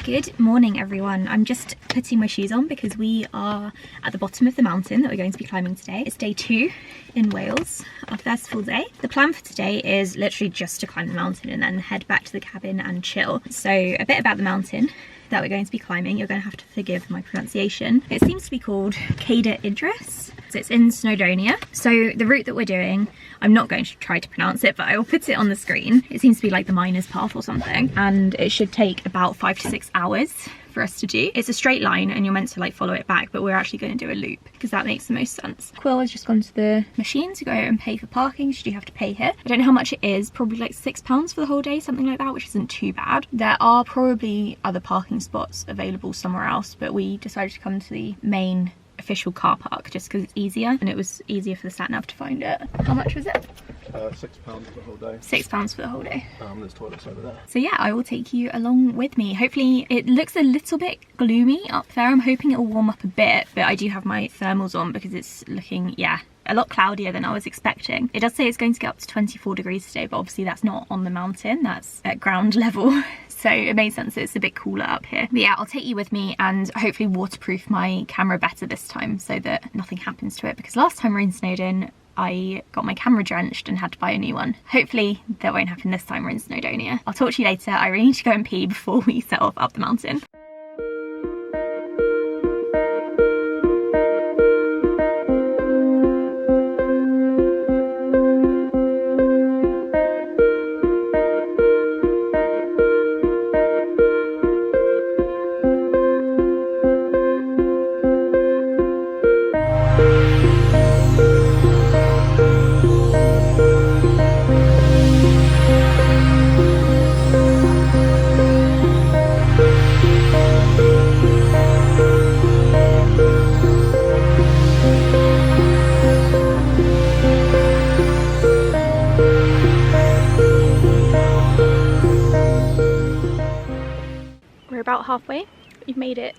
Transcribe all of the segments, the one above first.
Good morning everyone. I'm just putting my shoes on because we are at the bottom of the mountain that we're going to be climbing today. It's day 2 in Wales, our first full day. The plan for today is literally just to climb the mountain and then head back to the cabin and chill. So a bit about the mountain that we're going to be climbing. You're going to have to forgive my pronunciation. It seems to be called Cader Idris. So it's in Snowdonia. So the route that we're doing, I'm not going to try to pronounce it, but I will put it on the screen. It seems to be like the miner's path or something. And it should take about 5 to 6 hours for us to do. It's a straight line and you're meant to like follow it back, but we're actually going to do a loop because that makes the most sense. Quill has just gone to the machine to go and pay for parking. So you do have to pay here. I don't know how much it is, probably like £6 for the whole day, something like that, which isn't too bad. There are probably other parking spots available somewhere else, but we decided to come to the main official car park just because it's easier, and it was easier for the sat nav to find it. How much was it? £6 for the whole day. £6 for the whole day. There's toilets over there. So yeah, I will take you along with me. Hopefully it looks a little bit gloomy up there. I'm hoping it will warm up a bit, but I do have my thermals on because it's looking, yeah, a lot cloudier than I was expecting. It does say it's going to get up to 24 degrees today, but obviously that's not on the mountain, that's at ground level. So it made sense that it's a bit cooler up here. But yeah, I'll take you with me and hopefully waterproof my camera better this time so that nothing happens to it, because last time we were in Snowdon, I got my camera drenched and had to buy a new one. Hopefully that won't happen this time we're in Snowdonia. I'll talk to you later. I really need to go and pee before we set off up the mountain. About halfway. We've made it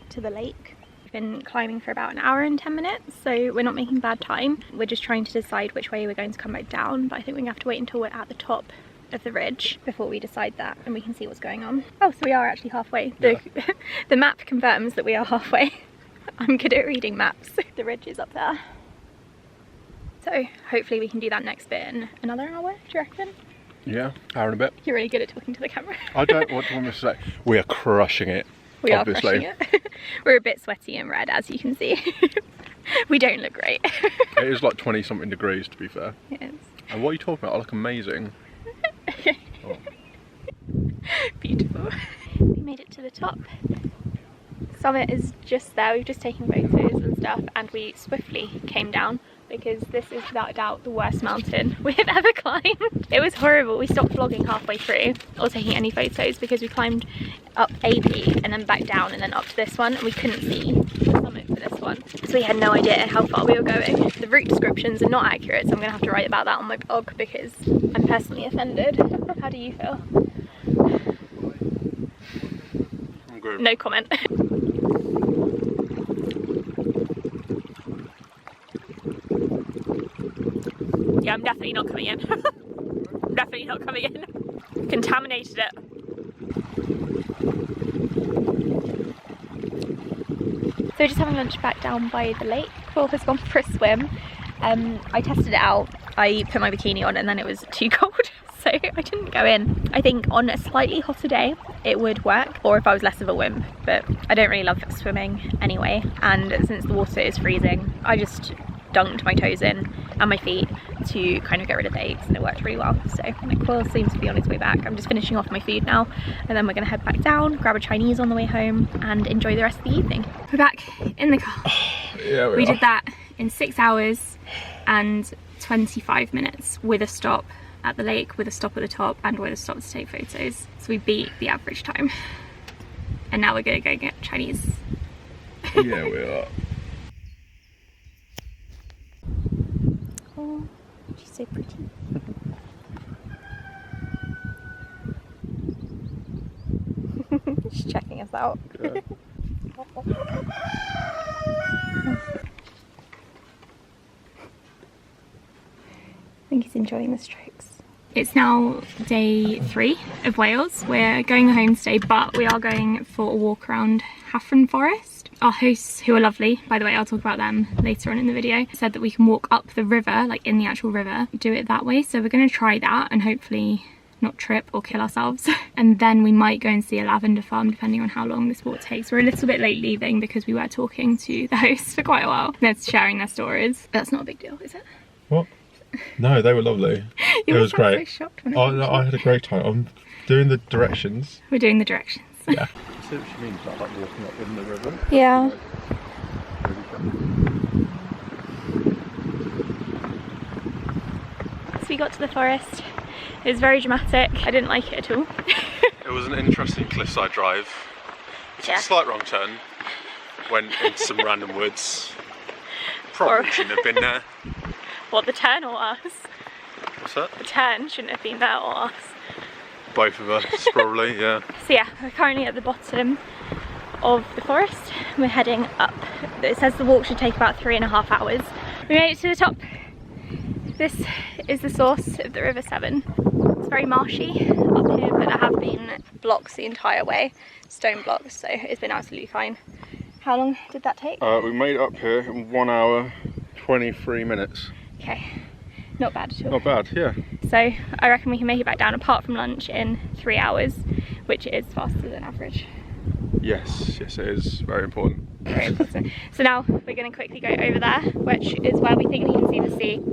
to the lake. We've been climbing for about an hour and 10 minutes, so we're not making bad time. We're just trying to decide which way we're going to come back down, but I think we're gonna have to wait until we're at the top of the ridge before we decide that, and we can see what's going on. Oh, so we are actually halfway. The map confirms that we are halfway. I'm good at reading maps. The ridge is up there. So hopefully we can do that next bit in another hour, do you reckon? Yeah, hour and a bit. You're really good at talking to the camera. What do you want me to say? We are crushing it. We obviously. are crushing it. We're a bit sweaty and red, as you can see. We don't look great. It is like 20 something degrees, to be fair. It is. And what are you talking about? I look amazing. Oh. Beautiful. We made it to the top. Summit is just there. We've just taken photos and stuff, and we swiftly came down because this is without a doubt the worst mountain we've ever climbed. It was horrible. We stopped vlogging halfway through or taking any photos because we climbed up a peak and then back down and then up to this one, and we couldn't see the summit for this one, so we had no idea how far we were going. The route descriptions are not accurate, so I'm gonna have to write about that on my blog because I'm personally offended. How do you feel? I'm good. No comment. Yeah, I'm definitely not coming in. I'm definitely not coming in. Contaminated it. So we're just having lunch back down by the lake. Quill has gone for a swim. I tested it out. I put my bikini on and then it was too cold, so I didn't go in. I think on a slightly hotter day it would work, or if I was less of a wimp, but I don't really love swimming anyway, and since the water is freezing, I just dunked my toes in and my feet to kind of get rid of the aches, and it worked really well. So my Quill seems to be on his way back. I'm just finishing off my food now, and then we're gonna head back down, grab a Chinese on the way home, and enjoy the rest of the evening. We're back in the car. Yeah, we did that in 6 hours and 25 minutes with a stop at the lake, with a stop at the top, and with a stop to take photos. So we beat the average time. And now we're gonna go get Chinese. Yeah, we are. Oh, she's so pretty. She's checking us out. Yeah. I think he's enjoying the strokes. It's now day 3 of Wales. We're going home today, but we are going for a walk around Hafren Forest. Our hosts, who are lovely, by the way, I'll talk about them later on in the video, said that we can walk up the river, like in the actual river, do it that way. So we're going to try that and hopefully not trip or kill ourselves. And then we might go and see a lavender farm depending on how long this walk takes. We're a little bit late leaving because we were talking to the hosts for quite a while. They're sharing their stories. That's not a big deal, is it? What? No, they were lovely. It was great. So shocked when I had a great time. I'm doing the directions. We're doing the directions. Yeah. I see what she means about like walking up in the river. Yeah. So we got to the forest. It was very dramatic. I didn't like it at all. It was an interesting cliffside drive. We took a slight wrong turn. Went into some random woods. Probably shouldn't have been there. What, the turn or us? What's that? The turn shouldn't have been there or us. Both of us, probably, yeah. So yeah, we're currently at the bottom of the forest. We're heading up. It says the walk should take about 3.5 hours. We made it to the top. This is the source of the River Severn. It's very marshy up here, but there have been blocks the entire way, stone blocks, so it's been absolutely fine. How long did that take? We made it up here in 1 hour, 23 minutes. Okay, not bad at all. Not bad, yeah. So I reckon we can make it back down apart from lunch in 3 hours, which is faster than average. Yes, yes it is. Very important. Very important. So now we're going to quickly go over there, which is where we think we can see the sea.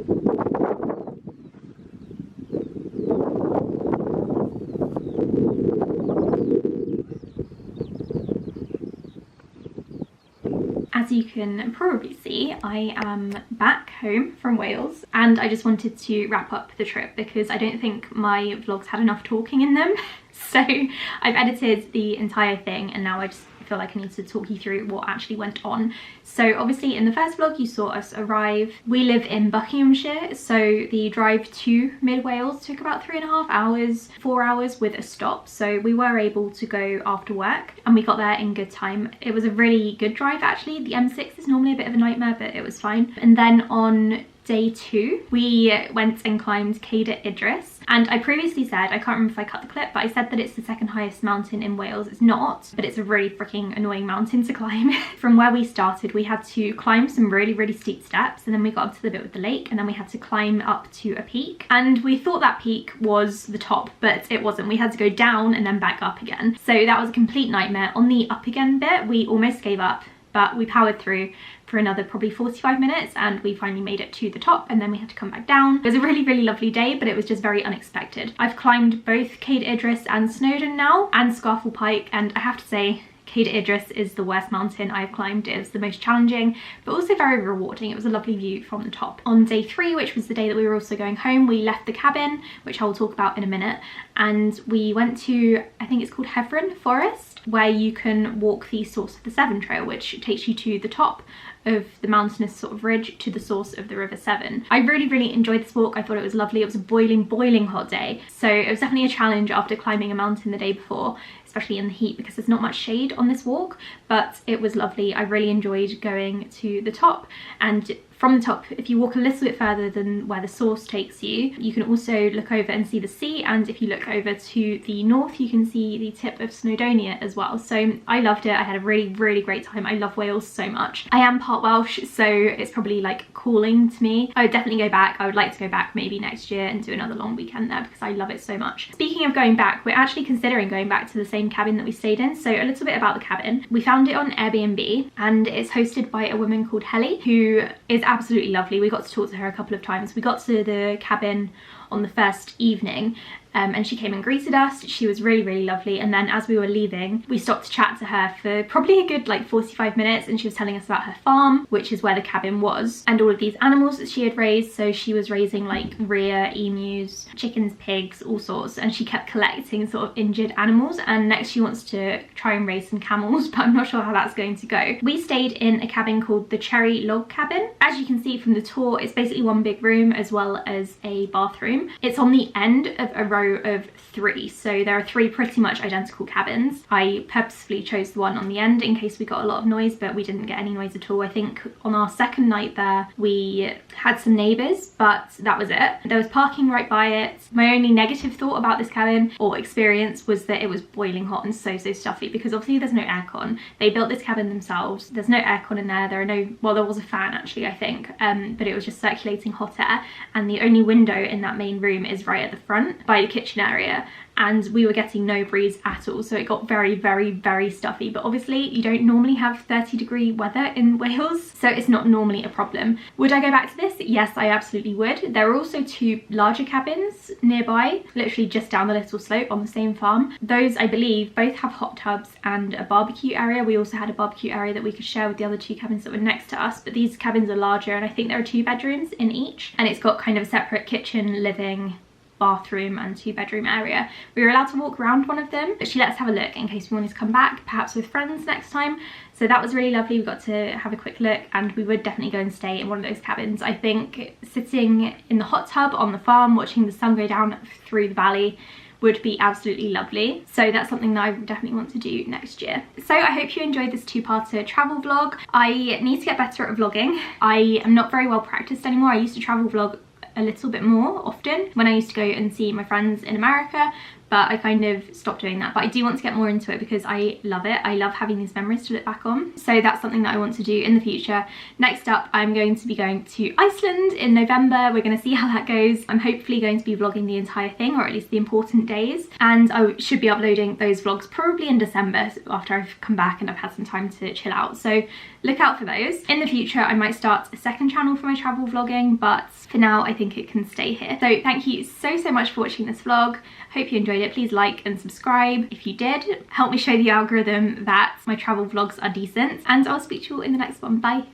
As you can probably see, I am back home from Wales and I just wanted to wrap up the trip because I don't think my vlogs had enough talking in them. So I've edited the entire thing and now I just feel like I need to talk you through what actually went on. So obviously in the first vlog you saw us arrive. We live in Buckinghamshire, so the drive to mid Wales took about 3.5 hours, 4 hours with a stop. So we were able to go after work and we got there in good time. It was a really good drive actually. The M6 is normally a bit of a nightmare, but it was fine. And then on day 2 we went and climbed Cader Idris, and I previously said, I can't remember if I cut the clip, but I said that it's the second highest mountain in Wales. It's not, but it's a really freaking annoying mountain to climb. From where we started we had to climb some really steep steps, and then we got up to the bit with the lake, and then we had to climb up to a peak, and we thought that peak was the top, but it wasn't. We had to go down and then back up again, so that was a complete nightmare. On the up again bit we almost gave up, but we powered through for another probably 45 minutes and we finally made it to the top, and then we had to come back down. It was a really lovely day, but it was just very unexpected. I've climbed both Cader Idris and Snowdonia now, and Scafell Pike, and I have to say Cader Idris is the worst mountain I've climbed. It was the most challenging, but also very rewarding. It was a lovely view from the top. On day 3, which was the day that we were also going home, we left the cabin, which I'll talk about in a minute, and we went to, I think it's called Hafren Forest, where you can walk the source of the Severn Trail, which takes you to the top of the mountainous sort of ridge to the source of the River Severn. I really enjoyed this walk. I thought it was lovely. It was a boiling hot day, so it was definitely a challenge after climbing a mountain the day before, especially in the heat because there's not much shade on this walk, but it was lovely. I really enjoyed going to the top, and from the top, if you walk a little bit further than where the source takes you, you can also look over and see the sea, and if you look over to the north you can see the tip of Snowdonia as well. So I loved it. I had a really great time. I love Wales so much. I am part Welsh, so it's probably like calling to me. I would definitely go back. I would like to go back maybe next year and do another long weekend there because I love it so much. Speaking of going back, we're actually considering going back to the same cabin that we stayed in. So a little bit about the cabin. We found it on Airbnb and it's hosted by a woman called Helly, who is absolutely lovely. We got to talk to her a couple of times. We got to the cabin on the first evening and she came and greeted us. She was really lovely, and then as we were leaving we stopped to chat to her for probably a good like 45 minutes, and she was telling us about her farm, which is where the cabin was, and all of these animals that she had raised. So she was raising like rhea, emus, chickens, pigs, all sorts, and she kept collecting sort of injured animals, and next she wants to try and raise some camels, but I'm not sure how that's going to go. We stayed in a cabin called the Cherry Log Cabin. As you can see from the tour, it's basically one big room as well as a bathroom. It's on the end of a row row of 3. So there are 3 pretty much identical cabins. I purposefully chose the one on the end in case we got a lot of noise, but we didn't get any noise at all. I think on our second night there, we had some neighbours, but that was it. There was parking right by it. My only negative thought about this cabin or experience was that it was boiling hot and so stuffy, because obviously there's no aircon. They built this cabin themselves. There's no aircon in there. There are no, well, there was a fan actually, I think, but it was just circulating hot air, and the only window in that main room is right at the front by the kitchen area, and we were getting no breeze at all, so it got very stuffy. But obviously you don't normally have 30-degree weather in Wales, so it's not normally a problem. Would I go back to this? Yes, I absolutely would. There are also 2 larger cabins nearby, literally just down the little slope on the same farm. Those, I believe, both have hot tubs and a barbecue area. We also had a barbecue area that we could share with the other 2 cabins that were next to us, but these cabins are larger, and I think there are 2 bedrooms in each, and it's got kind of a separate kitchen, living, bathroom and 2-bedroom area. We were allowed to walk around one of them, but she let us have a look in case we wanted to come back, perhaps with friends next time. So that was really lovely. We got to have a quick look, and we would definitely go and stay in one of those cabins. I think sitting in the hot tub on the farm, watching the sun go down through the valley would be absolutely lovely. So that's something that I definitely want to do next year. So I hope you enjoyed this 2-parter travel vlog. I need to get better at vlogging. I am not very well practiced anymore. I used to travel vlog a little bit more often when I used to go and see my friends in America, but I kind of stopped doing that. But I do want to get more into it because I love it. I love having these memories to look back on. So that's something that I want to do in the future. Next up, I'm going to be going to Iceland in November. We're going to see how that goes. I'm hopefully going to be vlogging the entire thing, or at least the important days. And I should be uploading those vlogs probably in December after I've come back and I've had some time to chill out. So look out for those. In the future, I might start a second channel for my travel vlogging, but for now, I think it can stay here. So thank you so much for watching this vlog. Hope you enjoyed it. Please like and subscribe if you did. Help me show the algorithm that my travel vlogs are decent, and I'll speak to you all in the next one. Bye.